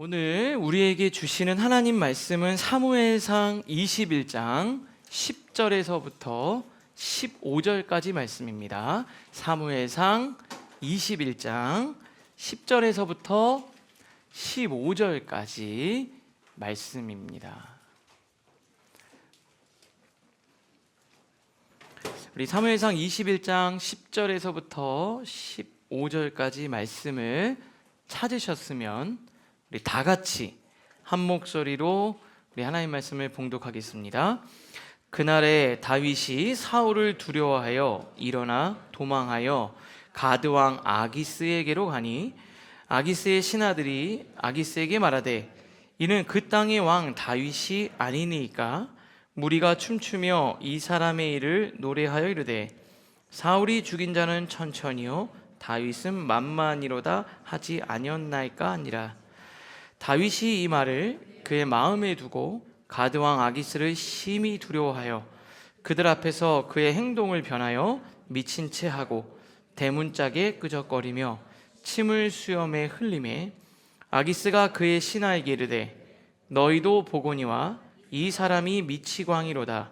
오늘 우리에게 주시는 하나님 말씀은 사무엘상 21장 10절에서부터 15절까지 말씀입니다. 사무엘상 21장 10절에서부터 15절까지 말씀입니다. 우리 사무엘상 21장 10절에서부터 15절까지 말씀을 찾으셨으면 우리 다 같이 한 목소리로 우리 하나님 말씀을 봉독하겠습니다. 그날에 다윗이 사울을 두려워하여 일어나 도망하여 가드 왕 아기스에게로 가니 아기스의 신하들이 아기스에게 말하되 이는 그 땅의 왕 다윗이 아니니까 무리가 춤추며 이 사람의 일을 노래하여 이르되 사울이 죽인 자는 천천히요 다윗은 만만이로다 하지 아니었나이까 하니라. 다윗이 이 말을 그의 마음에 두고 가드 왕 아기스를 심히 두려워하여 그들 앞에서 그의 행동을 변하여 미친 채 하고 대문짝에 끄적거리며 침을 수염에 흘리매 아기스가 그의 신하에게 이르되 너희도 보거니와 이 사람이 미치광이로다.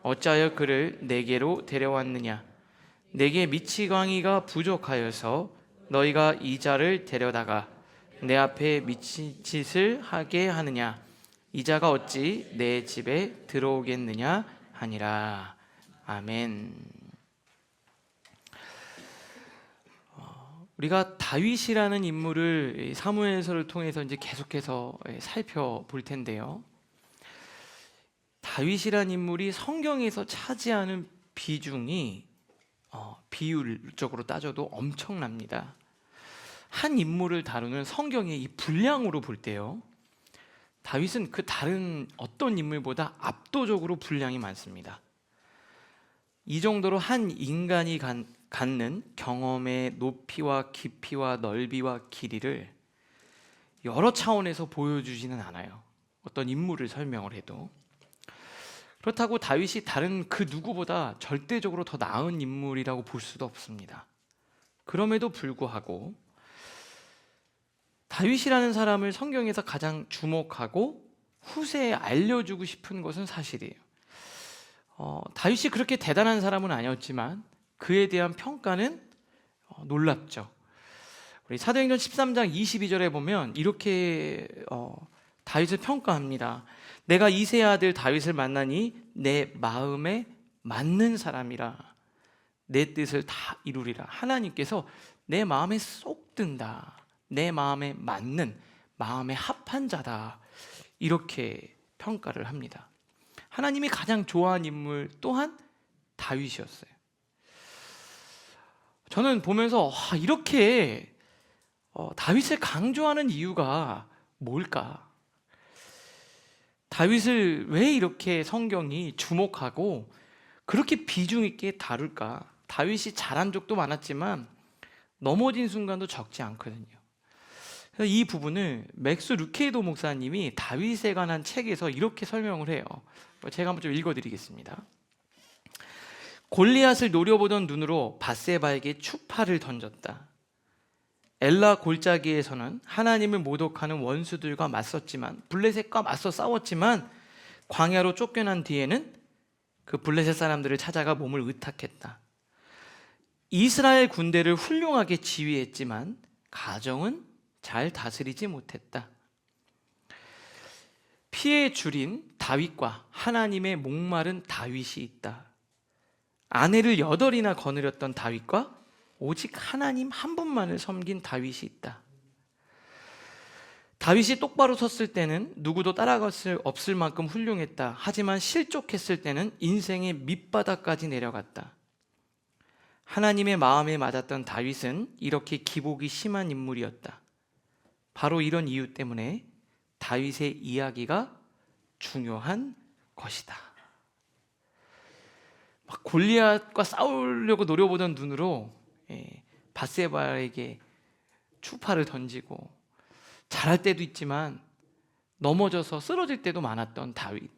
어찌하여 그를 내게로 데려왔느냐? 내게 미치광이가 부족하여서 너희가 이 자를 데려다가 내 앞에 미친 짓을 하게 하느냐? 이 자가 어찌 내 집에 들어오겠느냐 하니라. 아멘. 우리가 다윗이라는 인물을 사무엘서를 통해서 이제 계속해서 살펴볼 텐데요. 다윗이라는 인물이 성경에서 차지하는 비중이 비율적으로 따져도 엄청납니다. 한 인물을 다루는 성경의 이 분량으로 볼 때요, 다윗은 그 다른 어떤 인물보다 압도적으로 분량이 많습니다. 이 정도로 한 인간이 갖는 경험의 높이와 깊이와 넓이와 길이를 여러 차원에서 보여주지는 않아요. 어떤 인물을 설명을 해도. 그렇다고 다윗이 다른 그 누구보다 절대적으로 더 나은 인물이라고 볼 수도 없습니다. 그럼에도 불구하고 다윗이라는 사람을 성경에서 가장 주목하고 후세에 알려주고 싶은 것은 사실이에요. 다윗이 그렇게 대단한 사람은 아니었지만 그에 대한 평가는 놀랍죠. 우리 사도행전 13장 22절에 보면 이렇게 다윗을 평가합니다. 내가 이새의 아들 다윗을 만나니 내 마음에 맞는 사람이라 내 뜻을 다 이루리라. 하나님께서 내 마음에 쏙 든다, 내 마음에 맞는, 마음에 합한 자다, 이렇게 평가를 합니다. 하나님이 가장 좋아하는 인물 또한 다윗이었어요. 저는 보면서 이렇게 다윗을 강조하는 이유가 뭘까? 다윗을 왜 이렇게 성경이 주목하고 그렇게 비중 있게 다룰까? 다윗이 잘한 적도 많았지만 넘어진 순간도 적지 않거든요. 그래서 이 부분을 맥스 루케이도 목사님이 다윗에 관한 책에서 이렇게 설명을 해요. 제가 한번 좀 읽어드리겠습니다. 골리앗을 노려보던 눈으로 밧세바에게 추파를 던졌다. 엘라 골짜기에서는 하나님을 모독하는 원수들과 맞섰지만, 블레셋과 맞서 싸웠지만 광야로 쫓겨난 뒤에는 그 블레셋 사람들을 찾아가 몸을 의탁했다. 이스라엘 군대를 훌륭하게 지휘했지만 가정은 잘 다스리지 못했다. 피에 줄인 다윗과 하나님의 목마른 다윗이 있다. 아내를 8이나 거느렸던 다윗과 오직 하나님 한 분만을 섬긴 다윗이 있다. 다윗이 똑바로 섰을 때는 누구도 따라갈 수 없을 만큼 훌륭했다. 하지만 실족했을 때는 인생의 밑바닥까지 내려갔다. 하나님의 마음에 맞았던 다윗은 이렇게 기복이 심한 인물이었다. 바로 이런 이유 때문에 다윗의 이야기가 중요한 것이다. 막 골리앗과 싸우려고 노려보던 눈으로 밧세바에게 추파를 던지고 잘할 때도 있지만 넘어져서 쓰러질 때도 많았던 다윗.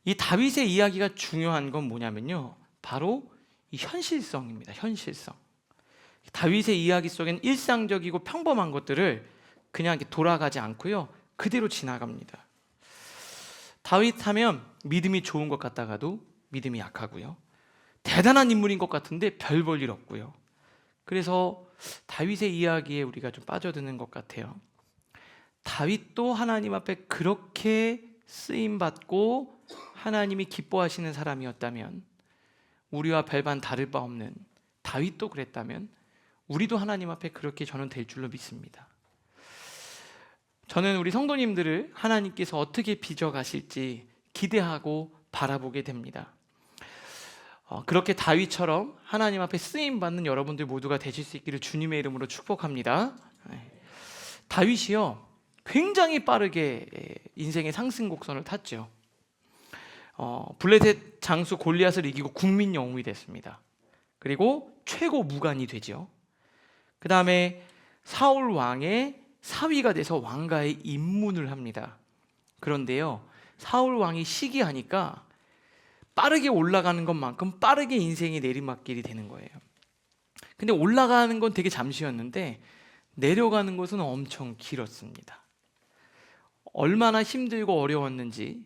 이 다윗의 이야기가 중요한 건 뭐냐면요, 바로 이 현실성입니다. 현실성. 다윗의 이야기 속엔 일상적이고 평범한 것들을 그냥 이렇게 돌아가지 않고요, 그대로 지나갑니다. 다윗 하면 믿음이 좋은 것 같다가도 믿음이 약하고요, 대단한 인물인 것 같은데 별 볼 일 없고요. 그래서 다윗의 이야기에 우리가 좀 빠져드는 것 같아요. 다윗도 하나님 앞에 그렇게 쓰임받고 하나님이 기뻐하시는 사람이었다면, 우리와 별반 다를 바 없는 다윗도 그랬다면 우리도 하나님 앞에 그렇게 저는 될 줄로 믿습니다. 저는 우리 성도님들을 하나님께서 어떻게 빚어가실지 기대하고 바라보게 됩니다. 그렇게 다윗처럼 하나님 앞에 쓰임받는 여러분들 모두가 되실 수 있기를 주님의 이름으로 축복합니다. 다윗이요, 굉장히 빠르게 인생의 상승 곡선을 탔죠. 블레셋 장수 골리앗을 이기고 국민 영웅이 됐습니다. 그리고 최고 무관이 되죠. 그 다음에 사울 왕의 사위가 돼서 왕가에 입문을 합니다. 그런데요, 사울 왕이 시기하니까 빠르게 올라가는 것만큼 빠르게 인생의 내리막길이 되는 거예요. 근데 올라가는 건 되게 잠시였는데 내려가는 것은 엄청 길었습니다. 얼마나 힘들고 어려웠는지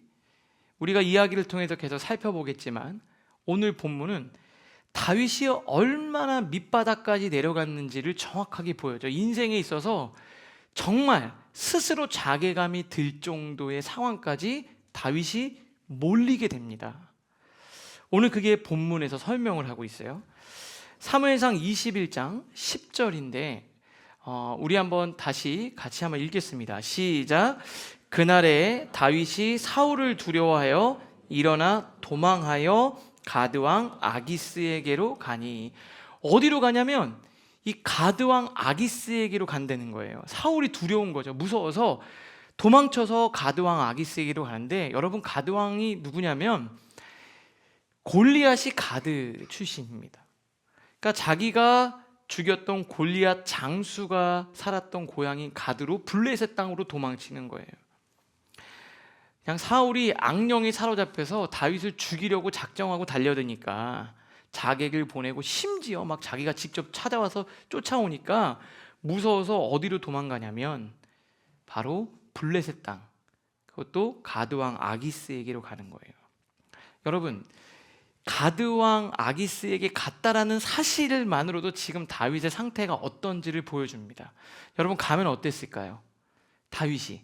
우리가 이야기를 통해서 계속 살펴보겠지만, 오늘 본문은 다윗이 얼마나 밑바닥까지 내려갔는지를 정확하게 보여줘. 인생에 있어서 정말 스스로 자괴감이 들 정도의 상황까지 다윗이 몰리게 됩니다. 오늘 그게 본문에서 설명을 하고 있어요. 사무엘상 21장 10절인데 우리 한번 다시 같이 한번 읽겠습니다. 시작. 그날에 다윗이 사울을 두려워하여 일어나 도망하여 가드왕 아기스에게로 가니, 어디로 가냐면 이 가드왕 아기스에게로 간다는 거예요. 사울이 두려운 거죠. 무서워서 도망쳐서 가드왕 아기스에게로 가는데, 여러분 가드왕이 누구냐면 골리앗이 가드 출신입니다. 그러니까 자기가 죽였던 골리앗 장수가 살았던 고향인 가드로 블레셋 땅으로 도망치는 거예요. 그냥 사울이 악령이 사로잡혀서 다윗을 죽이려고 작정하고 달려드니까 자객을 보내고, 심지어 막 자기가 직접 찾아와서 쫓아오니까 무서워서 어디로 도망가냐면 바로 블레셋 땅, 그것도 가드왕 아기스에게로 가는 거예요. 여러분, 가드왕 아기스에게 갔다라는 사실만으로도 지금 다윗의 상태가 어떤지를 보여줍니다. 여러분, 가면 어땠을까요? 다윗이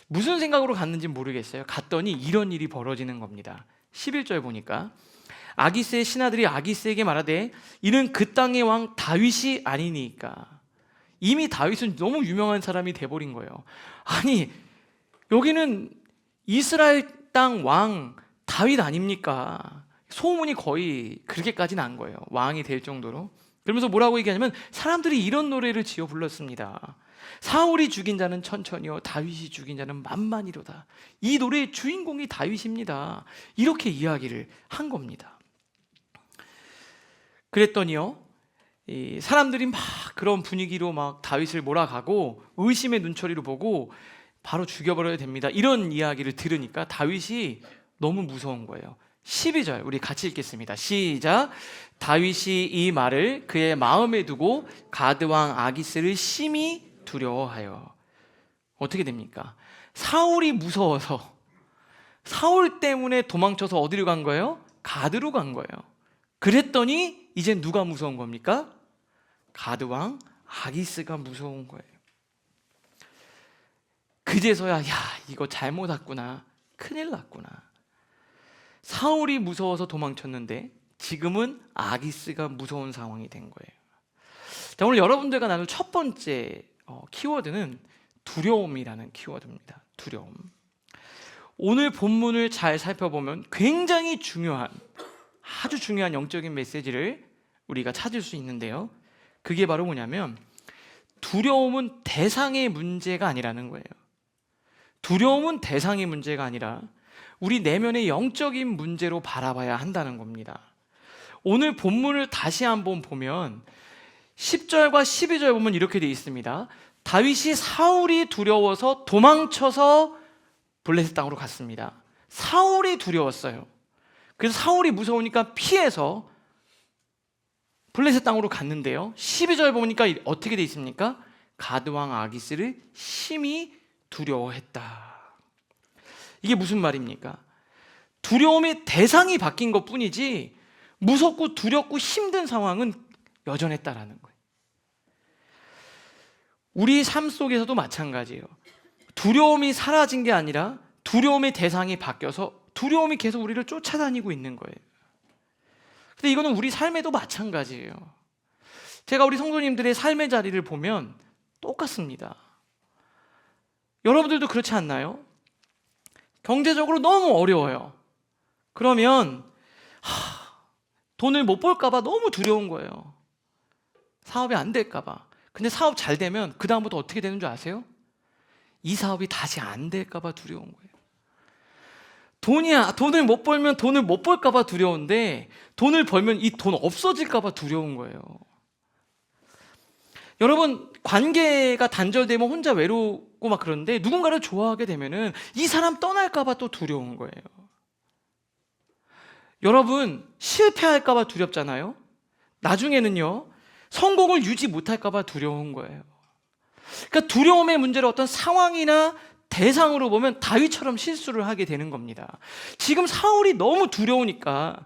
무슨 생각으로 갔는지 모르겠어요. 갔더니 이런 일이 벌어지는 겁니다. 11절 보니까 아기스의 신하들이 아기스에게 말하되 이는 그 땅의 왕 다윗이 아니니까. 이미 다윗은 너무 유명한 사람이 돼버린 거예요. 아니, 여기는 이스라엘 땅 왕 다윗 아닙니까? 소문이 거의 그렇게까지 난 거예요. 왕이 될 정도로. 그러면서 뭐라고 얘기하냐면 사람들이 이런 노래를 지어 불렀습니다. 사울이 죽인 자는 천천히요 다윗이 죽인 자는 만만이로다. 이 노래의 주인공이 다윗입니다. 이렇게 이야기를 한 겁니다. 그랬더니요, 이 사람들이 막 그런 분위기로 막 다윗을 몰아가고 의심의 눈초리로 보고 바로 죽여버려야 됩니다. 이런 이야기를 들으니까 다윗이 너무 무서운 거예요. 12절 우리 같이 읽겠습니다. 시작. 다윗이 이 말을 그의 마음에 두고 가드왕 아기스를 심히 두려워하여. 어떻게 됩니까? 사울이 무서워서, 사울 때문에 도망쳐서 어디로 간 거예요? 가드로 간 거예요. 그랬더니 이제 누가 무서운 겁니까? 가드왕 아기스가 무서운 거예요. 그제서야 이거 잘못 왔구나, 큰일 났구나. 사울이 무서워서 도망쳤는데 지금은 아기스가 무서운 상황이 된 거예요. 자, 오늘 여러분들과 나눌 첫 번째 키워드는 두려움이라는 키워드입니다. 두려움. 오늘 본문을 잘 살펴보면 굉장히 중요한, 아주 중요한 영적인 메시지를 우리가 찾을 수 있는데요, 그게 바로 뭐냐면 두려움은 대상의 문제가 아니라는 거예요. 두려움은 대상의 문제가 아니라 우리 내면의 영적인 문제로 바라봐야 한다는 겁니다. 오늘 본문을 다시 한번 보면 10절과 12절 보면 이렇게 되어 있습니다. 다윗이 사울이 두려워서 도망쳐서 블레셋 땅으로 갔습니다. 사울이 두려웠어요. 그래서 사울이 무서우니까 피해서 블레셋 땅으로 갔는데요, 12절 보니까 어떻게 되어 있습니까? 가드왕 아기스를 심히 두려워했다. 이게 무슨 말입니까? 두려움의 대상이 바뀐 것뿐이지 무섭고 두렵고 힘든 상황은 여전했다라는 거예요. 우리 삶 속에서도 마찬가지예요. 두려움이 사라진 게 아니라 두려움의 대상이 바뀌어서 두려움이 계속 우리를 쫓아다니고 있는 거예요. 근데 이거는 우리 삶에도 마찬가지예요. 제가 우리 성도님들의 삶의 자리를 보면 똑같습니다. 여러분들도 그렇지 않나요? 경제적으로 너무 어려워요. 그러면 돈을 못 벌까 봐 너무 두려운 거예요. 사업이 안 될까 봐. 근데 사업 잘 되면 그 다음부터 어떻게 되는 줄 아세요? 이 사업이 다시 안 될까 봐 두려운 거예요. 돈을 못 벌면 돈을 못 벌까 봐 두려운데 돈을 벌면 이 돈 없어질까 봐 두려운 거예요. 여러분, 관계가 단절되면 혼자 외롭고 막 그런데 누군가를 좋아하게 되면은 이 사람 떠날까 봐 또 두려운 거예요. 여러분, 실패할까 봐 두렵잖아요. 나중에는요, 성공을 유지 못할까 봐 두려운 거예요. 그러니까 두려움의 문제를 어떤 상황이나 대상으로 보면 다윗처럼 실수를 하게 되는 겁니다. 지금 사울이 너무 두려우니까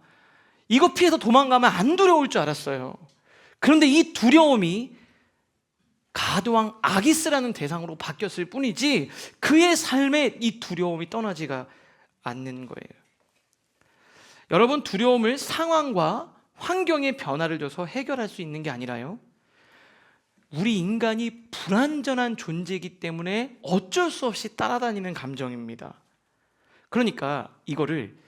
이거 피해서 도망가면 안 두려울 줄 알았어요. 그런데 이 두려움이 가드왕 아기스라는 대상으로 바뀌었을 뿐이지 그의 삶에 이 두려움이 떠나지가 않는 거예요. 여러분, 두려움을 상황과 환경의 변화를 줘서 해결할 수 있는 게 아니라요, 우리 인간이 불완전한 존재이기 때문에 어쩔 수 없이 따라다니는 감정입니다. 그러니까 이거를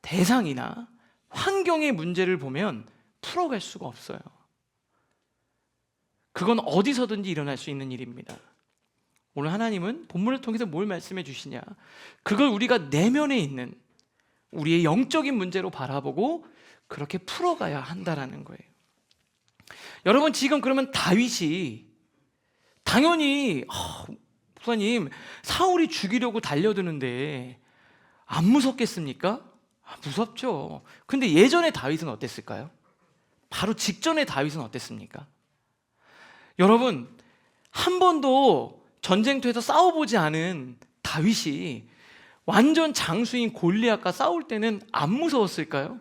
대상이나 환경의 문제를 보면 풀어갈 수가 없어요. 그건 어디서든지 일어날 수 있는 일입니다. 오늘 하나님은 본문을 통해서 뭘 말씀해 주시냐? 그걸 우리가 내면에 있는 우리의 영적인 문제로 바라보고 그렇게 풀어가야 한다라는 거예요. 여러분, 지금 그러면 다윗이 당연히 목사님, 사울이 죽이려고 달려드는데 안 무섭겠습니까? 무섭죠. 근데 예전에 다윗은 어땠을까요? 바로 직전에 다윗은 어땠습니까? 여러분, 한 번도 전쟁터에서 싸워보지 않은 다윗이 완전 장수인 골리앗과 싸울 때는 안 무서웠을까요?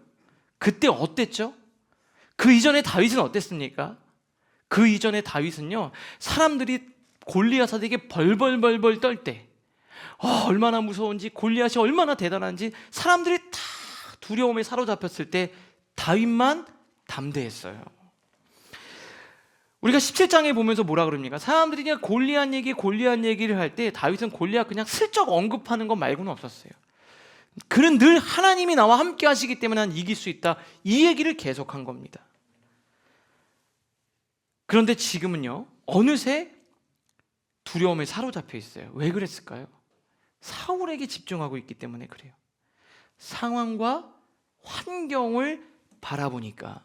그때 어땠죠? 그 이전에 다윗은 어땠습니까? 그 이전에 다윗은요, 사람들이 골리앗에게 벌벌벌벌 떨 때 얼마나 무서운지, 골리앗이 얼마나 대단한지 사람들이 다 두려움에 사로잡혔을 때 다윗만 담대했어요. 우리가 17장에 보면서 뭐라 그럽니까? 사람들이 그냥 골리앗 얘기를 할 때 다윗은 골리앗 그냥 슬쩍 언급하는 것 말고는 없었어요. 그는 늘 하나님이 나와 함께 하시기 때문에 난 이길 수 있다, 이 얘기를 계속한 겁니다. 그런데 지금은요, 어느새 두려움에 사로잡혀 있어요. 왜 그랬을까요? 사울에게 집중하고 있기 때문에 그래요. 상황과 환경을 바라보니까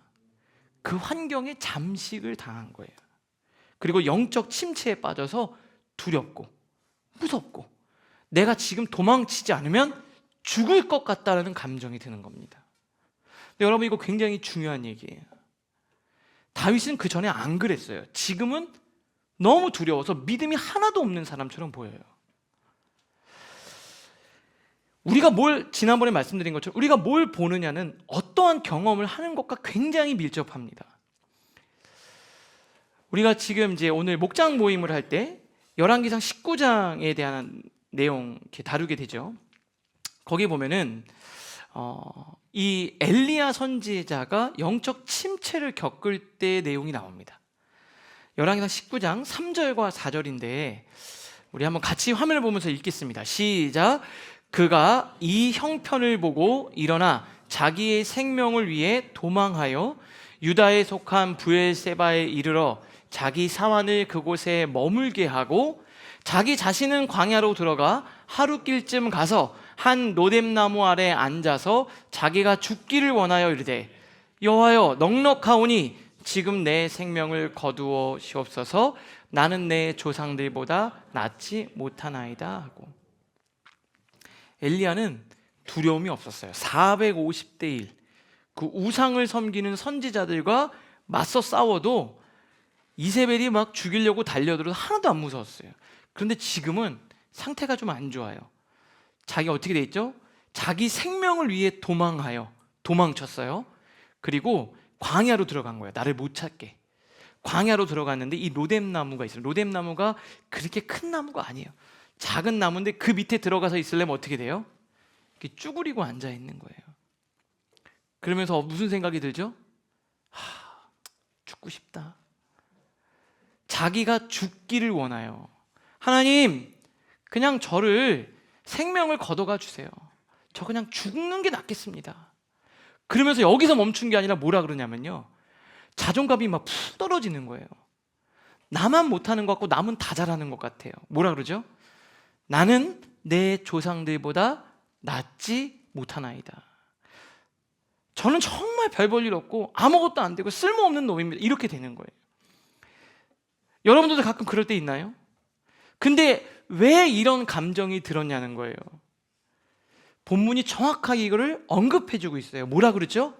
그 환경에 잠식을 당한 거예요. 그리고 영적 침체에 빠져서 두렵고 무섭고 내가 지금 도망치지 않으면 죽을 것 같다는 감정이 드는 겁니다. 근데 여러분, 이거 굉장히 중요한 얘기예요. 다윗은 그 전에 안 그랬어요. 지금은 너무 두려워서 믿음이 하나도 없는 사람처럼 보여요. 우리가 지난번에 말씀드린 것처럼 우리가 뭘 보느냐는 어떠한 경험을 하는 것과 굉장히 밀접합니다. 우리가 지금 이제 오늘 목장 모임을 할 때 열왕기상 19장에 대한 내용 이렇게 다루게 되죠. 거기 보면은 이 엘리야 선지자가 영적 침체를 겪을 때의 내용이 나옵니다. 열왕기상 19장 3절과 4절인데 우리 한번 같이 화면을 보면서 읽겠습니다. 시작. 그가 이 형편을 보고 일어나 자기의 생명을 위해 도망하여 유다에 속한 브엘세바에 이르러 자기 사환을 그곳에 머물게 하고 자기 자신은 광야로 들어가 하루길쯤 가서 한 로뎀나무 아래 앉아서 자기가 죽기를 원하여 이르되 여호와여, 넉넉하오니 지금 내 생명을 거두어 시옵소서. 나는 내 조상들보다 낫지 못하나이다 하고. 엘리야는 두려움이 없었어요. 450대 1, 그 우상을 섬기는 선지자들과 맞서 싸워도 이세벨이 막 죽이려고 달려들어도 하나도 안 무서웠어요. 그런데 지금은 상태가 좀 안 좋아요. 자기가 어떻게 돼 있죠? 자기 생명을 위해 도망쳤어요. 그리고 광야로 들어간 거예요. 나를 못 찾게. 광야로 들어갔는데 이 로뎀나무가 있어요. 로뎀나무가 그렇게 큰 나무가 아니에요. 작은 나무인데 그 밑에 들어가서 있으려면 어떻게 돼요? 이렇게 쭈그리고 앉아 있는 거예요. 그러면서 무슨 생각이 들죠? 죽고 싶다. 자기가 죽기를 원해요. 하나님, 그냥 저를 생명을 걷어가 주세요. 저 그냥 죽는 게 낫겠습니다. 그러면서 여기서 멈춘 게 아니라 뭐라 그러냐면요, 자존감이 막 푹 떨어지는 거예요. 나만 못하는 것 같고 남은 다 잘하는 것 같아요. 뭐라 그러죠? 나는 내 조상들보다 낫지 못하나이다. 저는 정말 별 볼 일 없고 아무것도 안 되고 쓸모없는 놈입니다. 이렇게 되는 거예요. 여러분들도 가끔 그럴 때 있나요? 근데 왜 이런 감정이 들었냐는 거예요. 본문이 정확하게 이거를 언급해주고 있어요. 뭐라 그러죠?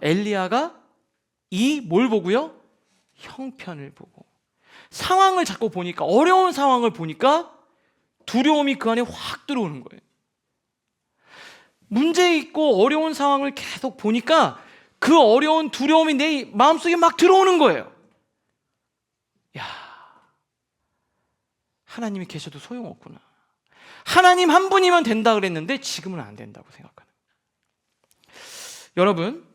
엘리야가 이 뭘 보고요? 형편을 보고. 상황을 자꾸 보니까, 어려운 상황을 보니까 두려움이 그 안에 확 들어오는 거예요. 문제 있고 어려운 상황을 계속 보니까 그 어려운 두려움이 내 마음속에 막 들어오는 거예요. 야, 하나님이 계셔도 소용없구나. 하나님 한 분이면 된다 그랬는데 지금은 안 된다고 생각하는 거예요. 여러분,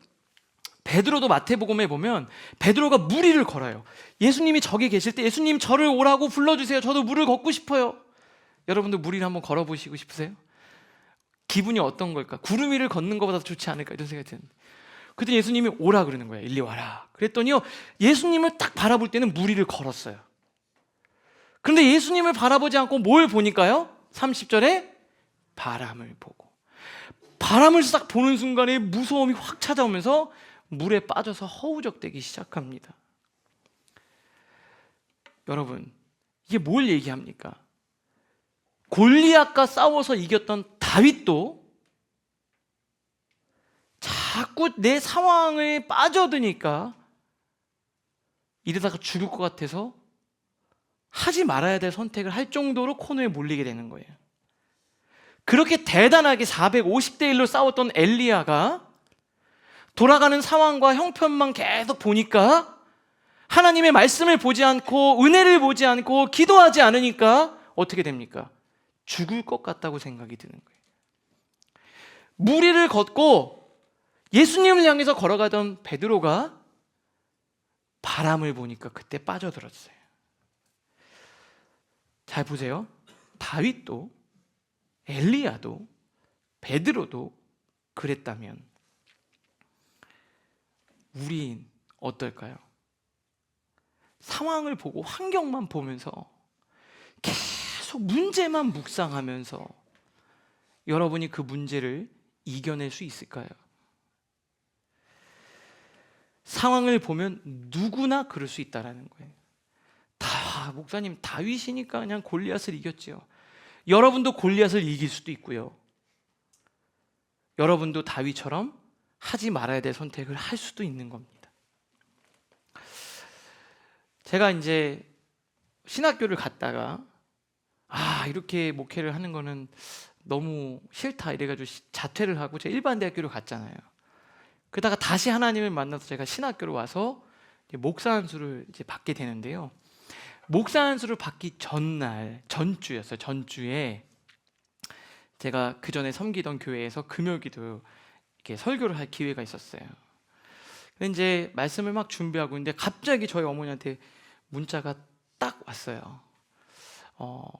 베드로도 마태복음에 보면 베드로가 무리를 걸어요. 예수님이 저기 계실 때 예수님 저를 오라고 불러주세요. 저도 물을 걷고 싶어요. 여러분도 무리를 한번 걸어보시고 싶으세요? 기분이 어떤 걸까? 구름 위를 걷는 것보다 좋지 않을까? 이런 생각이 드는데, 그때 예수님이 오라 그러는 거예요. 일리 와라. 그랬더니요, 예수님을 딱 바라볼 때는 무리를 걸었어요. 그런데 예수님을 바라보지 않고 뭘 보니까요? 30절에 바람을 보고, 바람을 싹 보는 순간에 무서움이 확 찾아오면서 물에 빠져서 허우적대기 시작합니다. 여러분, 이게 뭘 얘기합니까? 골리앗과 싸워서 이겼던 다윗도 자꾸 내 상황에 빠져드니까 이러다가 죽을 것 같아서 하지 말아야 될 선택을 할 정도로 코너에 몰리게 되는 거예요. 그렇게 대단하게 450대 1로 싸웠던 엘리야가 돌아가는 상황과 형편만 계속 보니까, 하나님의 말씀을 보지 않고 은혜를 보지 않고 기도하지 않으니까 어떻게 됩니까? 죽을 것 같다고 생각이 드는 거예요. 무리를 걷고 예수님을 향해서 걸어가던 베드로가 바람을 보니까 그때 빠져들었어요. 잘 보세요. 다윗도, 엘리야도, 베드로도 그랬다면 우린 어떨까요? 상황을 보고 환경만 보면서 계속 문제만 묵상하면서 여러분이 그 문제를 이겨낼 수 있을까요? 상황을 보면 누구나 그럴 수 있다는 거예요. 목사님, 다윗이니까 그냥 골리앗을 이겼지요. 여러분도 골리앗을 이길 수도 있고요, 여러분도 다윗처럼 하지 말아야 될 선택을 할 수도 있는 겁니다. 제가 이제 신학교를 갔다가 이렇게 목회를 하는 거는 너무 싫다 이래가지고 자퇴를 하고 제가 일반 대학교를 갔잖아요. 그러다가 다시 하나님을 만나서 제가 신학교로 와서 목사 안수를 이제 받게 되는데요. 목사 안수를 받기 전주였어요. 전주에 제가 그 전에 섬기던 교회에서 금요기도 이렇게 설교를 할 기회가 있었어요. 근데 이제 말씀을 막 준비하고 있는데 갑자기 저희 어머니한테 문자가 딱 왔어요.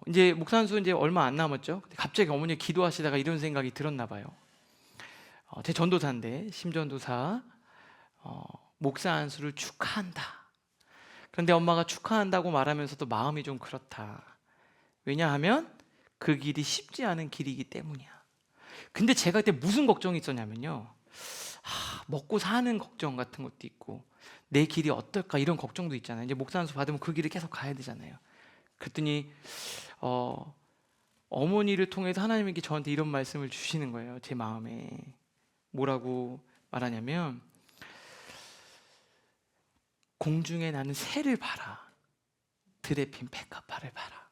이제 목사 안수 이제 얼마 안 남았죠. 근데 갑자기 어머니 기도하시다가 이런 생각이 들었나 봐요. 제 전도사인데 심전도사, 목사 안수를 축하한다. 그런데 엄마가 축하한다고 말하면서도 마음이 좀 그렇다. 왜냐하면 그 길이 쉽지 않은 길이기 때문이야. 근데 제가 그때 무슨 걱정이 있었냐면요, 먹고 사는 걱정 같은 것도 있고 내 길이 어떨까 이런 걱정도 있잖아요. 이제 목사 안수 받으면 그 길을 계속 가야 되잖아요. 그랬더니 어머니를 통해서 하나님께 저한테 이런 말씀을 주시는 거예요. 제 마음에 뭐라고 말하냐면, 공중에 나는 새를 봐라. 들에 핀 백합화를 봐라.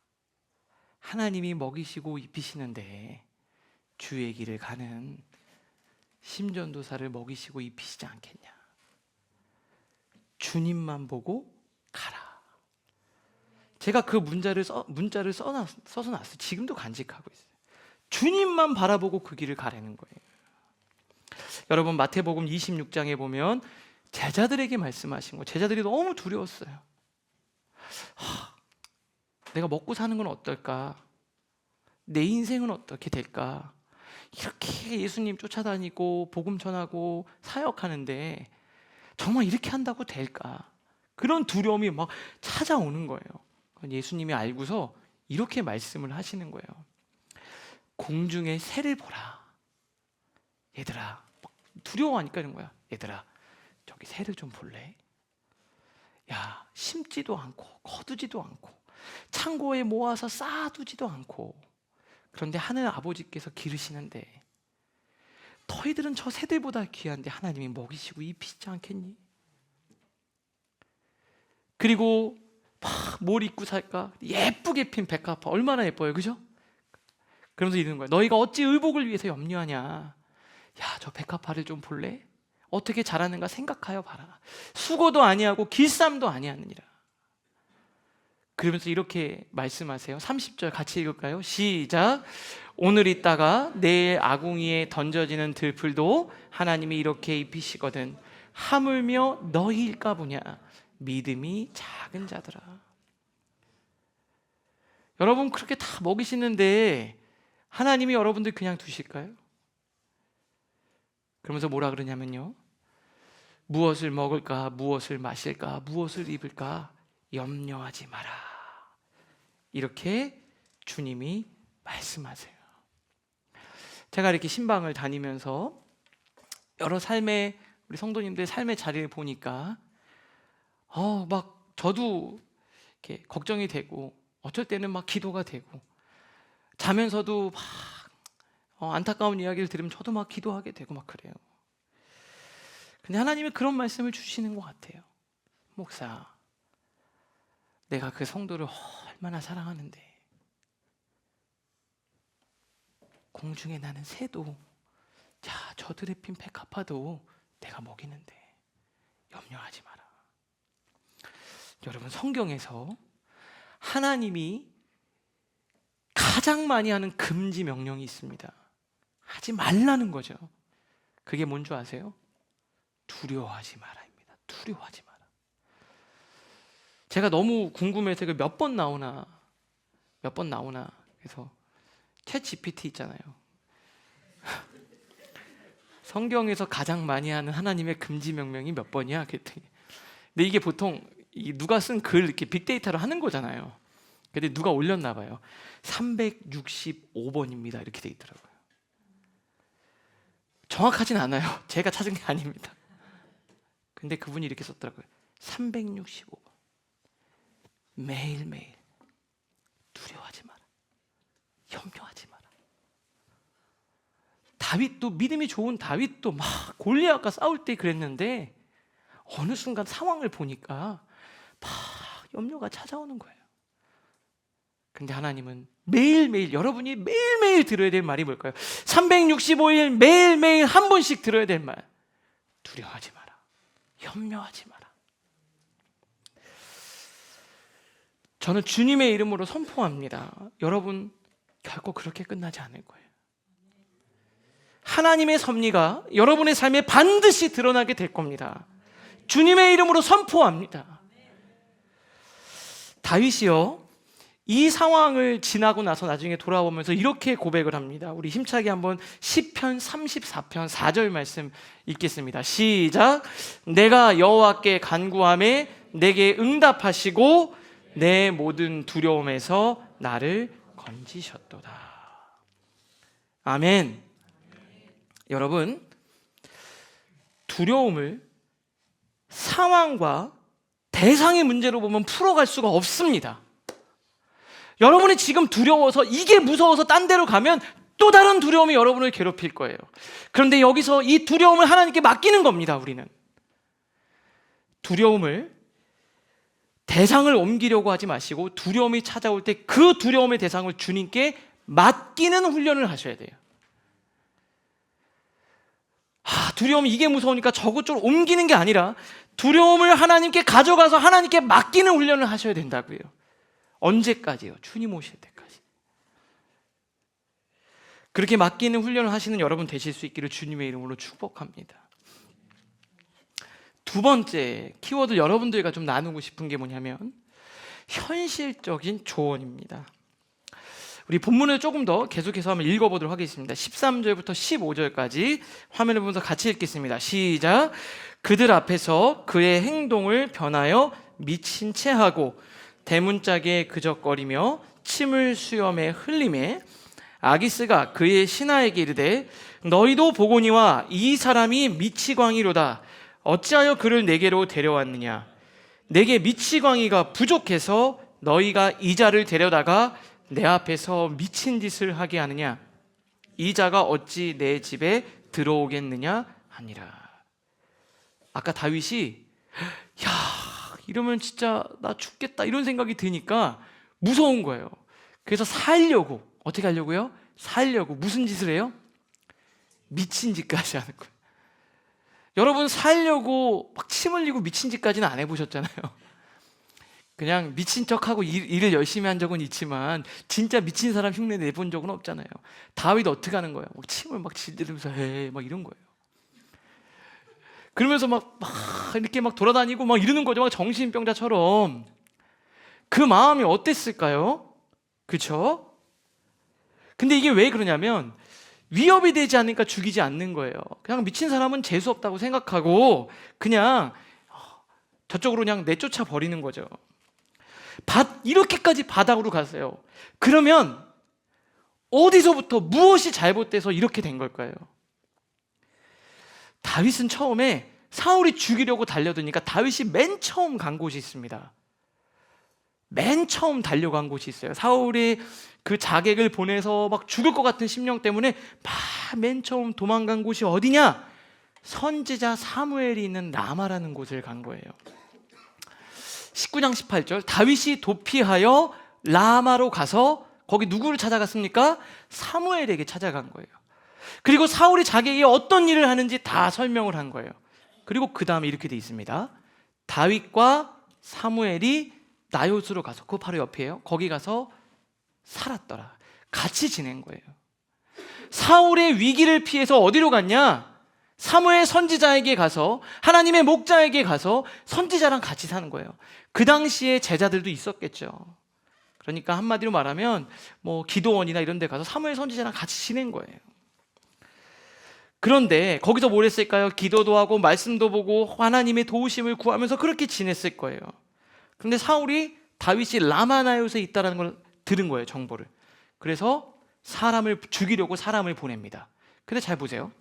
하나님이 먹이시고 입히시는데 주의 길을 가는 심전도사를 먹이시고 입히시지 않겠냐. 주님만 보고 가라. 제가 그 문자를 써서 놨어요. 지금도 간직하고 있어요. 주님만 바라보고 그 길을 가라는 거예요. 여러분, 마태복음 26장에 보면 제자들에게 말씀하신 거, 제자들이 너무 두려웠어요. 내가 먹고 사는 건 어떨까? 내 인생은 어떻게 될까? 이렇게 예수님 쫓아다니고 복음 전하고 사역하는데 정말 이렇게 한다고 될까? 그런 두려움이 막 찾아오는 거예요. 예수님이 알고서 이렇게 말씀을 하시는 거예요. 공중의 새를 보라. 얘들아, 두려워하니까 이런 거야. 얘들아, 저기 새를 좀 볼래? 야, 심지도 않고 거두지도 않고 창고에 모아서 쌓아두지도 않고, 그런데 하늘 아버지께서 기르시는데 너희들은 저 새들보다 귀한데 하나님이 먹이시고 입히시지 않겠니? 그리고 막 뭘 입고 살까? 예쁘게 핀 백합화 얼마나 예뻐요, 그죠? 그러면서 이러는 거야. 너희가 어찌 의복을 위해서 염려하냐? 야, 저 백합화를 좀 볼래? 어떻게 자라는가 생각하여 봐라. 수고도 아니하고 길쌈도 아니하느니라. 그러면서 이렇게 말씀하세요. 30절 같이 읽을까요? 시작. 오늘 있다가 내일 아궁이에 던져지는 들풀도 하나님이 이렇게 입히시거든 하물며 너희일까 보냐. 믿음이 작은 자들아. 여러분, 그렇게 다 먹이시는데 하나님이 여러분들 그냥 두실까요? 그러면서 뭐라 그러냐면요, 무엇을 먹을까, 무엇을 마실까, 무엇을 입을까 염려하지 마라. 이렇게 주님이 말씀하세요. 제가 이렇게 신방을 다니면서 여러 삶의, 우리 성도님들의 삶의 자리를 보니까 막 저도 이렇게 걱정이 되고, 어쩔 때는 막 기도가 되고, 자면서도 막 안타까운 이야기를 들으면 저도 막 기도하게 되고 막 그래요. 근데 하나님이 그런 말씀을 주시는 것 같아요. 목사, 내가 그 성도를 얼마나 사랑하는데 공중에 나는 새도, 자, 저들에 핀 백합화도 내가 먹이는데 염려하지 마라. 여러분, 성경에서 하나님이 가장 많이 하는 금지 명령이 있습니다. 하지 말라는 거죠. 그게 뭔 줄 아세요? 두려워하지 마라입니다. 두려워하지 마라. 제가 너무 궁금해서 몇 번 나오나 그래서 챗 GPT 있잖아요. 성경에서 가장 많이 하는 하나님의 금지 명령이 몇 번이야? 그랬더니, 근데 이게 보통 누가 쓴 글 이렇게 빅데이터로 하는 거잖아요. 근데 누가 올렸나 봐요. 365번입니다. 이렇게 돼 있더라고요. 정확하진 않아요. 제가 찾은 게 아닙니다. 근데 그분이 이렇게 썼더라고요. 365번. 매일매일 두려워하지 마라. 염려하지 마라. 다윗도, 믿음이 좋은 다윗도 막 골리앗과 싸울 때 그랬는데 어느 순간 상황을 보니까 막 염려가 찾아오는 거예요. 근데 하나님은 매일매일, 여러분이 매일매일 들어야 될 말이 뭘까요? 365일 매일매일 한 번씩 들어야 될 말. 두려워하지 마라. 염려하지 마라. 저는 주님의 이름으로 선포합니다. 여러분, 결코 그렇게 끝나지 않을 거예요. 하나님의 섭리가 여러분의 삶에 반드시 드러나게 될 겁니다. 주님의 이름으로 선포합니다. 다윗이요, 이 상황을 지나고 나서 나중에 돌아오면서 이렇게 고백을 합니다. 우리 힘차게 한번 시편 34편 4절 말씀 읽겠습니다. 시작. 내가 여호와께 간구하매 내게 응답하시고 내 모든 두려움에서 나를 건지셨도다. 아멘. 여러분, 두려움을 상황과 대상의 문제로 보면 풀어갈 수가 없습니다. 여러분이 지금 두려워서, 이게 무서워서 딴 데로 가면 또 다른 두려움이 여러분을 괴롭힐 거예요. 그런데 여기서 이 두려움을 하나님께 맡기는 겁니다. 우리는 두려움을 대상을 옮기려고 하지 마시고 두려움이 찾아올 때 그 두려움의 대상을 주님께 맡기는 훈련을 하셔야 돼요. 두려움이 이게 무서우니까 저것저것 옮기는 게 아니라 두려움을 하나님께 가져가서 하나님께 맡기는 훈련을 하셔야 된다고요. 언제까지요? 주님 오실 때까지. 그렇게 맡기는 훈련을 하시는 여러분 되실 수 있기를 주님의 이름으로 축복합니다. 두 번째 키워드 여러분들과 좀 나누고 싶은 게 뭐냐면 현실적인 조언입니다. 우리 본문을 조금 더 계속해서 한번 읽어보도록 하겠습니다. 13절부터 15절까지 화면을 보면서 같이 읽겠습니다. 시작. 그들 앞에서 그의 행동을 변하여 미친 채 하고 대문짝에 그적거리며 침을 수염에 흘리매 아기스가 그의 신하에게 이르되 너희도 보거니와 이 사람이 미치광이로다. 어찌하여 그를 내게로 데려왔느냐? 내게 미치광이가 부족해서 너희가 이 자를 데려다가 내 앞에서 미친 짓을 하게 하느냐? 이 자가 어찌 내 집에 들어오겠느냐 하니라. 아까 다윗이 이러면 진짜 나 죽겠다 이런 생각이 드니까 무서운 거예요. 그래서 살려고 어떻게 하려고요? 살려고 무슨 짓을 해요? 미친 짓까지 하는 거예요. 여러분 살려고 막 침 흘리고 미친 짓까지는 안 해보셨잖아요. 그냥 미친 척하고 일을 열심히 한 적은 있지만 진짜 미친 사람 흉내 내본 적은 없잖아요. 다윗 어떻게 하는 거예요? 막 침을 막 질들면서 막 이런 거예요. 그러면서 막 이렇게 막 돌아다니고 막 이러는 거죠. 막 정신병자처럼. 그 마음이 어땠을까요? 그렇죠? 근데 이게 왜 그러냐면 위협이 되지 않으니까 죽이지 않는 거예요. 그냥 미친 사람은 재수 없다고 생각하고 그냥 저쪽으로 그냥 내쫓아 버리는 거죠. 이렇게까지 바닥으로 갔어요. 그러면 어디서부터 무엇이 잘못돼서 이렇게 된 걸까요? 다윗은 처음에 사울이 죽이려고 달려드니까 다윗이 맨 처음 간 곳이 있습니다. 맨 처음 달려간 곳이 있어요. 사울이 그 자객을 보내서 막 죽을 것 같은 심령 때문에 맨 처음 도망간 곳이 어디냐? 선지자 사무엘이 있는 라마라는 곳을 간 거예요. 19장 18절 다윗이 도피하여 라마로 가서 거기 누구를 찾아갔습니까? 사무엘에게 찾아간 거예요. 그리고 사울이 자기에게 어떤 일을 하는지 다 설명을 한 거예요. 그리고 그 다음에 이렇게 돼 있습니다. 다윗과 사무엘이 나요스로 가서 그 바로 옆이에요. 거기 가서 살았더라. 같이 지낸 거예요. 사울의 위기를 피해서 어디로 갔냐? 사무엘 선지자에게 가서 하나님의 목자에게 가서 선지자랑 같이 사는 거예요. 그 당시에 제자들도 있었겠죠. 그러니까 한마디로 말하면 뭐 기도원이나 이런 데 가서 사무엘 선지자랑 같이 지낸 거예요. 그런데 거기서 뭘 했을까요? 기도도 하고 말씀도 보고 하나님의 도우심을 구하면서 그렇게 지냈을 거예요. 그런데 사울이 다윗이 라마나요스에 있다는 걸 들은 거예요, 정보를. 그래서 사람을 죽이려고 사람을 보냅니다. 근데 잘 보세요.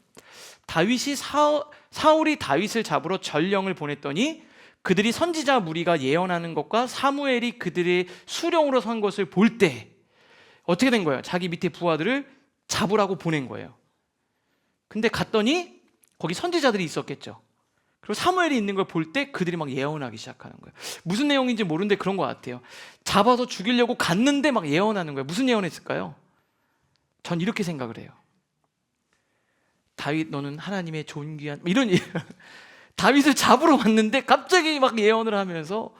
사울이 다윗을 잡으러 전령을 보냈더니 그들이 선지자 무리가 예언하는 것과 사무엘이 그들의 수령으로 선 것을 볼 때 어떻게 된 거예요? 자기 밑에 부하들을 잡으라고 보낸 거예요. 근데 갔더니 거기 선지자들이 있었겠죠. 그리고 사무엘이 있는 걸 볼 때 그들이 막 예언하기 시작하는 거예요. 무슨 내용인지 모르는데 그런 것 같아요. 잡아서 죽이려고 갔는데 막 예언하는 거예요. 무슨 예언했을까요? 전 이렇게 생각을 해요. 다윗 너는 하나님의 존귀한 이런 다윗을 잡으러 왔는데 갑자기 막 예언을 하면서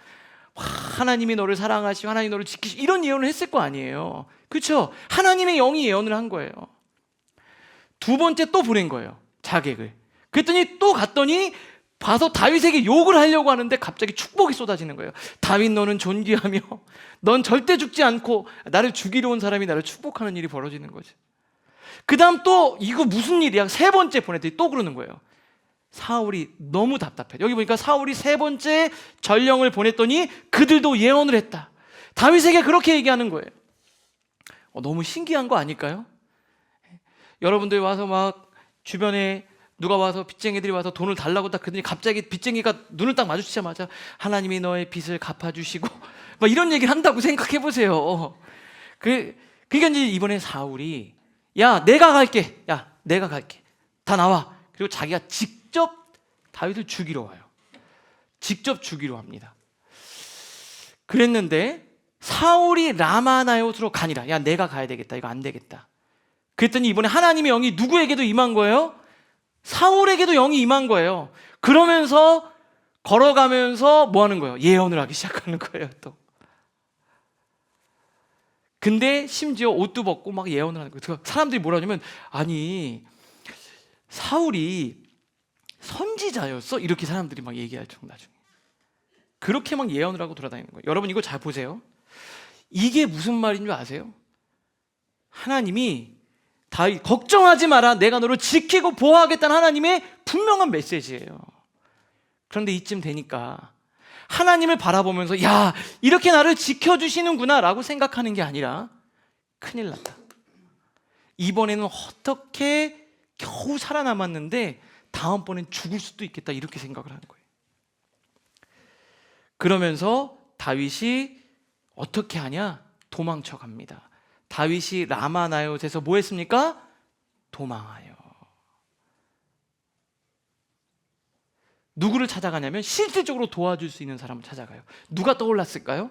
하나님이 너를 사랑하시고 하나님이 너를 지키시고 이런 예언을 했을 거 아니에요. 그렇죠? 하나님의 영이 예언을 한 거예요. 두 번째 또 보낸 거예요. 자객을. 그랬더니 또 갔더니 봐서 다윗에게 욕을 하려고 하는데 갑자기 축복이 쏟아지는 거예요. 다윗 너는 존귀하며 넌 절대 죽지 않고 나를 죽이러 온 사람이 나를 축복하는 일이 벌어지는 거지. 그 다음 또 이거 무슨 일이야? 세 번째 보냈더니 또 그러는 거예요. 사울이 너무 답답해. 여기 보니까 사울이 세 번째 전령을 보냈더니 그들도 예언을 했다. 다윗에게 그렇게 얘기하는 거예요. 너무 신기한 거 아닐까요? 여러분들 와서 막 주변에 누가 와서 빚쟁이들이 와서 돈을 달라고 딱 그러더니 갑자기 빚쟁이가 눈을 딱 마주치자마자 하나님이 너의 빚을 갚아주시고 막 이런 얘기를 한다고 생각해 보세요. 그러니까 이제 이번에 사울이 야 내가 갈게. 다 나와. 그리고 자기가 직접 다윗을 죽이러 와요. 직접 죽이러 합니다. 그랬는데 사울이 라마나요트로 가니라. 야, 내가 가야 되겠다. 이거 안 되겠다. 그랬더니 이번에 하나님의 영이 누구에게도 임한 거예요? 사울에게도 영이 임한 거예요. 그러면서 걸어가면서 뭐 하는 거예요? 예언을 하기 시작하는 거예요, 또. 근데 심지어 옷도 벗고 막 예언을 하는 거예요. 사람들이 뭐라 하냐면, 아니, 사울이 선지자였어? 이렇게 사람들이 막 얘기하죠, 나중에. 그렇게 막 예언을 하고 돌아다니는 거예요. 여러분, 이거 잘 보세요. 이게 무슨 말인 줄 아세요? 하나님이 다윗, 걱정하지 마라. 내가 너를 지키고 보호하겠다는 하나님의 분명한 메시지예요. 그런데 이쯤 되니까 하나님을 바라보면서 야, 이렇게 나를 지켜주시는구나 라고 생각하는 게 아니라 큰일 났다. 이번에는 어떻게 겨우 살아남았는데 다음번엔 죽을 수도 있겠다 이렇게 생각을 하는 거예요. 그러면서 다윗이 어떻게 하냐? 도망쳐 갑니다. 다윗이 라마나요트에서 뭐 했습니까? 도망하여. 누구를 찾아가냐면 실질적으로 도와줄 수 있는 사람을 찾아가요. 누가 떠올랐을까요?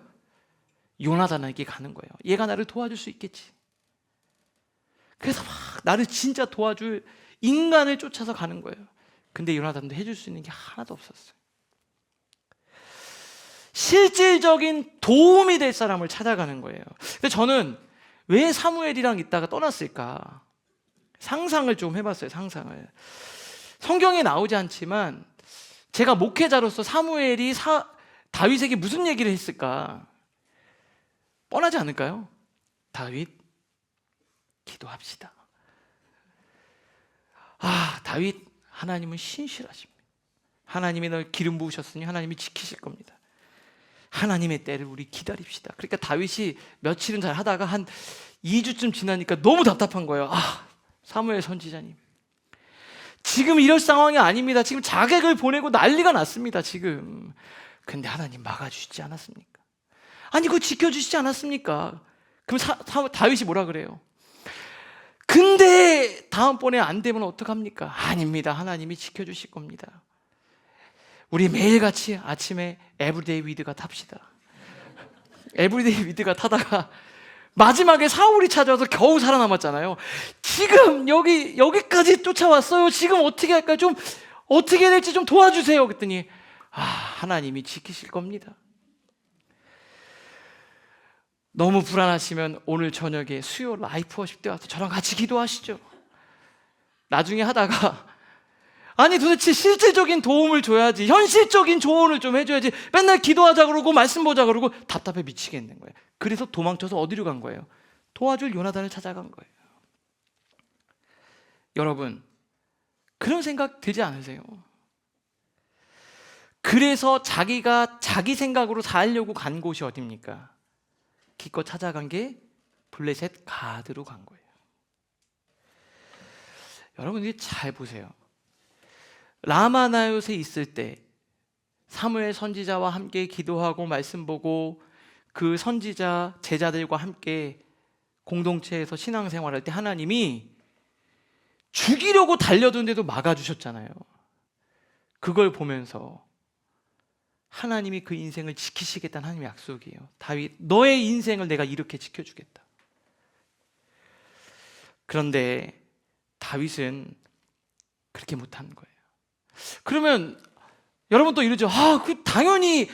요나단에게 가는 거예요. 얘가 나를 도와줄 수 있겠지. 그래서 막 나를 진짜 도와줄 인간을 쫓아서 가는 거예요. 근데 요나단도 해줄 수 있는 게 하나도 없었어요. 실질적인 도움이 될 사람을 찾아가는 거예요. 근데 저는 왜 사무엘이랑 있다가 떠났을까? 상상을 좀 해봤어요. 상상을. 성경에 나오지 않지만 제가 목회자로서 사무엘이 다윗에게 무슨 얘기를 했을까? 뻔하지 않을까요? 다윗, 기도합시다. 아, 다윗, 하나님은 신실하십니다. 하나님이 널 기름 부으셨으니 하나님이 지키실 겁니다. 하나님의 때를 우리 기다립시다. 그러니까 다윗이 며칠은 잘 하다가 한 2주쯤 지나니까 너무 답답한 거예요. 아, 사무엘 선지자님, 지금 이럴 상황이 아닙니다. 지금 자객을 보내고 난리가 났습니다, 지금. 근데 하나님 막아주시지 않았습니까? 아니, 그거 지켜주시지 않았습니까? 그럼 다윗이 뭐라 그래요? 근데 다음번에 안 되면 어떡합니까? 아닙니다. 하나님이 지켜주실 겁니다. 우리 매일같이 아침에 에브리데이 위드가 탑시다. 에브리데이 위드가 타다가 마지막에 사울이 찾아와서 겨우 살아남았잖아요. 지금 여기까지 쫓아왔어요. 지금 어떻게 할까요? 좀 어떻게 해야 될지 좀 도와주세요. 그랬더니 하나님이 지키실 겁니다. 너무 불안하시면 오늘 저녁에 수요 라이프 워십 때 와서 저랑 같이 기도하시죠. 나중에 하다가 아니, 도대체 실질적인 도움을 줘야지, 현실적인 조언을 좀 해줘야지, 맨날 기도하자 그러고 말씀 보자 그러고 답답해 미치겠는 거예요. 그래서 도망쳐서 어디로 간 거예요? 도와줄 요나단을 찾아간 거예요. 여러분, 그런 생각 들지 않으세요? 그래서 자기가 자기 생각으로 살려고 간 곳이 어딥니까? 기껏 찾아간 게 블레셋 가드로 간 거예요. 여러분, 이게 잘 보세요. 라마나요트에 있을 때 사무엘 선지자와 함께 기도하고 말씀 보고 그 선지자 제자들과 함께 공동체에서 신앙생활할 때 하나님이 죽이려고 달려드는데도 막아주셨잖아요. 그걸 보면서 하나님이 그 인생을 지키시겠다는 하나님의 약속이에요. 다윗, 너의 인생을 내가 이렇게 지켜주겠다. 그런데 다윗은 그렇게 못한 거예요. 그러면 여러분 또 이러죠. 당연히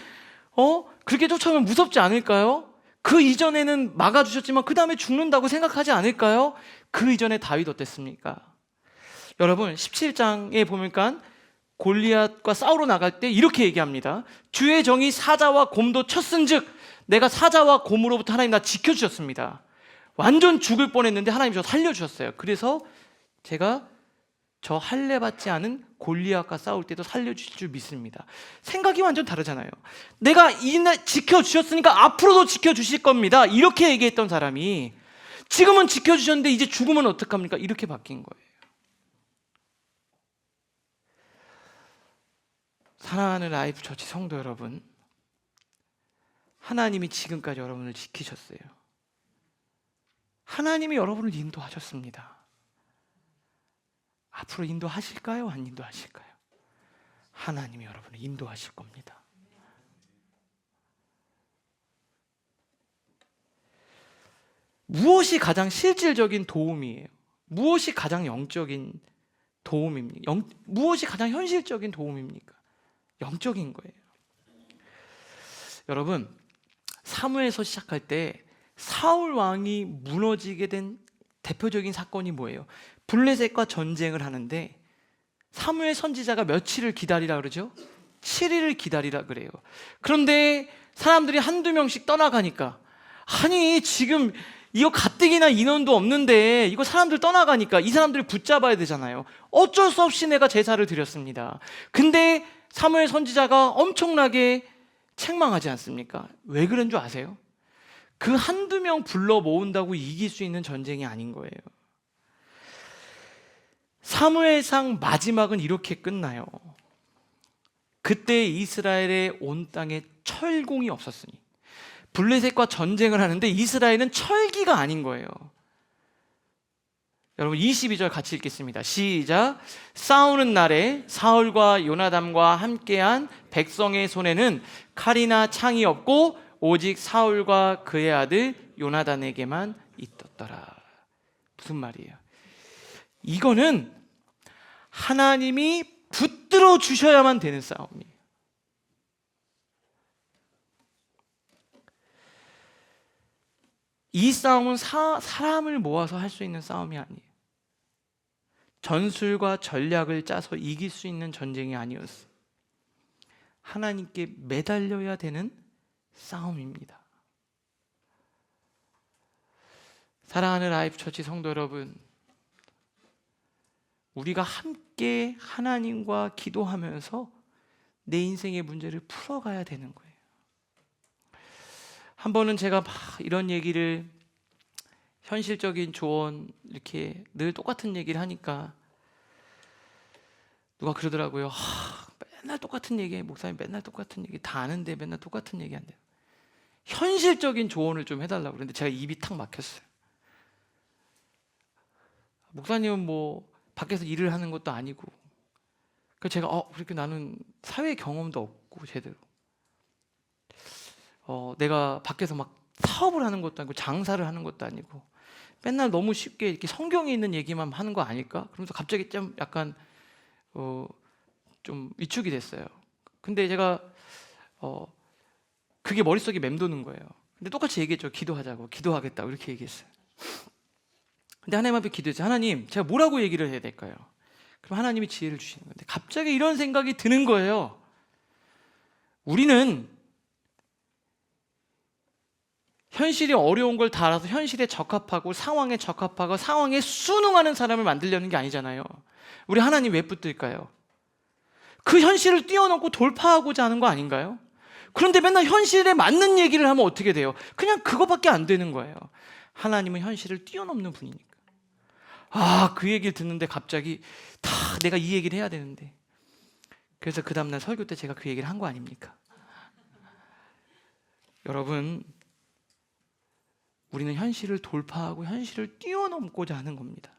그렇게 쫓아오면 무섭지 않을까요? 그 이전에는 막아주셨지만 그 다음에 죽는다고 생각하지 않을까요? 그 이전에 다윗 어땠습니까? 여러분 17장에 보니까 골리앗과 싸우러 나갈 때 이렇게 얘기합니다. 주의 정이 사자와 곰도 쳤은즉 내가 사자와 곰으로부터 하나님 나 지켜주셨습니다. 완전 죽을 뻔했는데 하나님 저 살려주셨어요. 그래서 제가 저 할례 받지 않은 골리앗과 싸울 때도 살려주실 줄 믿습니다. 생각이 완전 다르잖아요. 내가 이날 지켜주셨으니까 앞으로도 지켜주실 겁니다. 이렇게 얘기했던 사람이 지금은 지켜주셨는데 이제 죽으면 어떡합니까? 이렇게 바뀐 거예요. 사랑하는 라이프 처치 성도 여러분, 하나님이 지금까지 여러분을 지키셨어요. 하나님이 여러분을 인도하셨습니다. 앞으로 인도하실까요? 안 인도하실까요? 하나님이 여러분을 인도하실 겁니다. 무엇이 가장 실질적인 도움이에요? 무엇이 가장 영적인 도움입니까? 무엇이 가장 현실적인 도움입니까? 영적인 거예요. 여러분, 사무엘서 시작할 때 사울 왕이 무너지게 된 대표적인 사건이 뭐예요? 블레셋과 전쟁을 하는데 사무엘 선지자가 며칠을 기다리라 그러죠? 7일을 기다리라 그래요. 그런데 사람들이 한두 명씩 떠나가니까, 아니 지금 이거 가뜩이나 인원도 없는데 이거 사람들 떠나가니까 이 사람들을 붙잡아야 되잖아요. 어쩔 수 없이 내가 제사를 드렸습니다. 근데 사무엘 선지자가 엄청나게 책망하지 않습니까? 왜 그런 줄 아세요? 그 한두 명 불러 모은다고 이길 수 있는 전쟁이 아닌 거예요. 사무엘상 마지막은 이렇게 끝나요. 그때 이스라엘의 온 땅에 철공이 없었으니, 블레셋과 전쟁을 하는데 이스라엘은 철기가 아닌 거예요. 여러분 22절 같이 읽겠습니다. 시작. 싸우는 날에 사울과 요나담과 함께한 백성의 손에는 칼이나 창이 없고 오직 사울과 그의 아들 요나단에게만 있었더라. 무슨 말이에요? 이거는 하나님이 붙들어 주셔야만 되는 싸움이에요. 이 싸움은 사람을 모아서 할 수 있는 싸움이 아니에요. 전술과 전략을 짜서 이길 수 있는 전쟁이 아니었어요. 하나님께 매달려야 되는 싸움입니다. 사랑하는 라이프처치 성도 여러분, 우리가 함께 하나님과 기도하면서 내 인생의 문제를 풀어가야 되는 거예요. 한 번은 제가 막 이런 얘기를, 현실적인 조언 이렇게 늘 똑같은 얘기를 하니까 누가 그러더라고요. 맨날 똑같은 얘기해. 목사님 맨날 똑같은 얘기 다 아는데 맨날 똑같은 얘기 한대요. 현실적인 조언을 좀 해달라고 그랬는데 제가 입이 탁 막혔어요. 목사님은 뭐 밖에서 일을 하는 것도 아니고, 그래서 제가 그렇게 나는 사회 경험도 없고 제대로 내가 밖에서 막 사업을 하는 것도 아니고 장사를 하는 것도 아니고 맨날 너무 쉽게 이렇게 성경에 있는 얘기만 하는 거 아닐까? 그러면서 갑자기 좀 약간 좀 위축이 됐어요. 근데 제가 그게 머릿속에 맴도는 거예요. 근데 똑같이 얘기했죠. 기도하자고, 기도하겠다고 이렇게 얘기했어요. 근데 하나님 앞에 기도했어요. 하나님, 제가 뭐라고 얘기를 해야 될까요? 그럼 하나님이 지혜를 주시는 건데 갑자기 이런 생각이 드는 거예요. 우리는 현실이 어려운 걸 다 알아서 현실에 적합하고 상황에 적합하고 상황에 순응하는 사람을 만들려는 게 아니잖아요. 우리 하나님 왜 붙들까요? 그 현실을 뛰어넘고 돌파하고자 하는 거 아닌가요? 그런데 맨날 현실에 맞는 얘기를 하면 어떻게 돼요? 그냥 그거밖에 안 되는 거예요. 하나님은 현실을 뛰어넘는 분이니까. 그 얘기를 듣는데 갑자기 다 내가 이 얘기를 해야 되는데, 그래서 그 다음날 설교 때 제가 그 얘기를 한 거 아닙니까? 여러분, 우리는 현실을 돌파하고 현실을 뛰어넘고자 하는 겁니다.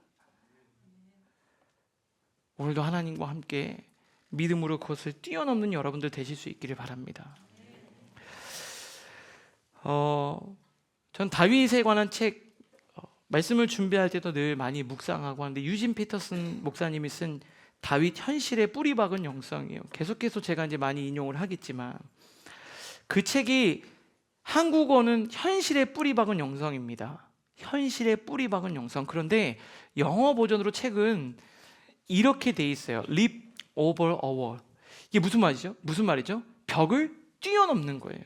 오늘도 하나님과 함께 믿음으로 그것을 뛰어넘는 여러분들 되실 수 있기를 바랍니다. 전 다윗에 관한 책 말씀을 준비할 때도 늘 많이 묵상하고 하는데, 유진 피터슨 목사님이 쓴 다윗 현실에 뿌리 박은 영성이에요. 계속해서 제가 이제 많이 인용을 하겠지만, 그 책이 한국어는 현실에 뿌리 박은 영성입니다. 현실에 뿌리 박은 영성. 그런데 영어 버전으로 책은 이렇게 돼 있어요. Leap over a wall. 이게 무슨 말이죠? 무슨 말이죠? 벽을 뛰어넘는 거예요.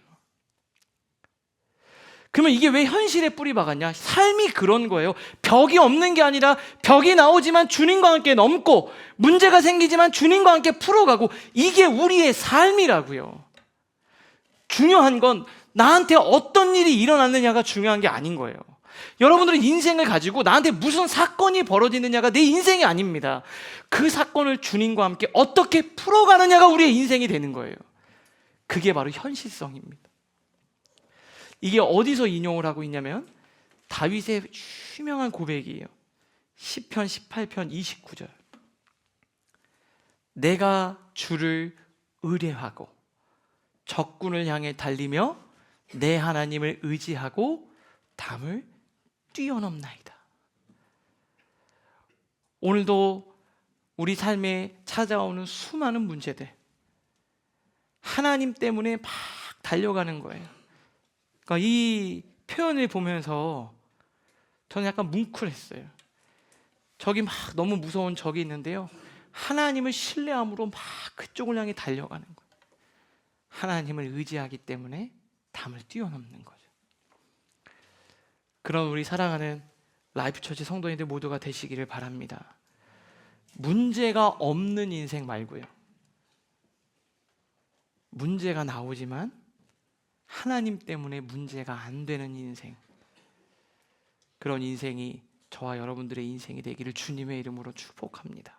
그러면 이게 왜 현실에 뿌리 박았냐? 삶이 그런 거예요. 벽이 없는 게 아니라 벽이 나오지만 주님과 함께 넘고, 문제가 생기지만 주님과 함께 풀어가고, 이게 우리의 삶이라고요. 중요한 건 나한테 어떤 일이 일어났느냐가 중요한 게 아닌 거예요. 여러분들은 인생을 가지고 나한테 무슨 사건이 벌어지느냐가 내 인생이 아닙니다. 그 사건을 주님과 함께 어떻게 풀어가느냐가 우리의 인생이 되는 거예요. 그게 바로 현실성입니다. 이게 어디서 인용을 하고 있냐면 다윗의 유명한 고백이에요. 시편 18편 29절. 내가 주를 의뢰하고 적군을 향해 달리며 내 하나님을 의지하고 담을 뛰어넘나이다. 오늘도 우리 삶에 찾아오는 수많은 문제들, 하나님 때문에 막 달려가는 거예요. 그러니까 이 표현을 보면서 저는 약간 뭉클했어요. 적이 막 너무 무서운 적이 있는데요, 하나님을 신뢰함으로 막 그쪽을 향해 달려가는 거예요. 하나님을 의지하기 때문에 담을 뛰어넘는 거죠. 그런 우리 사랑하는 라이프처치 성도님들 모두가 되시기를 바랍니다. 문제가 없는 인생 말고요, 문제가 나오지만 하나님 때문에 문제가 안 되는 인생, 그런 인생이 저와 여러분들의 인생이 되기를 주님의 이름으로 축복합니다.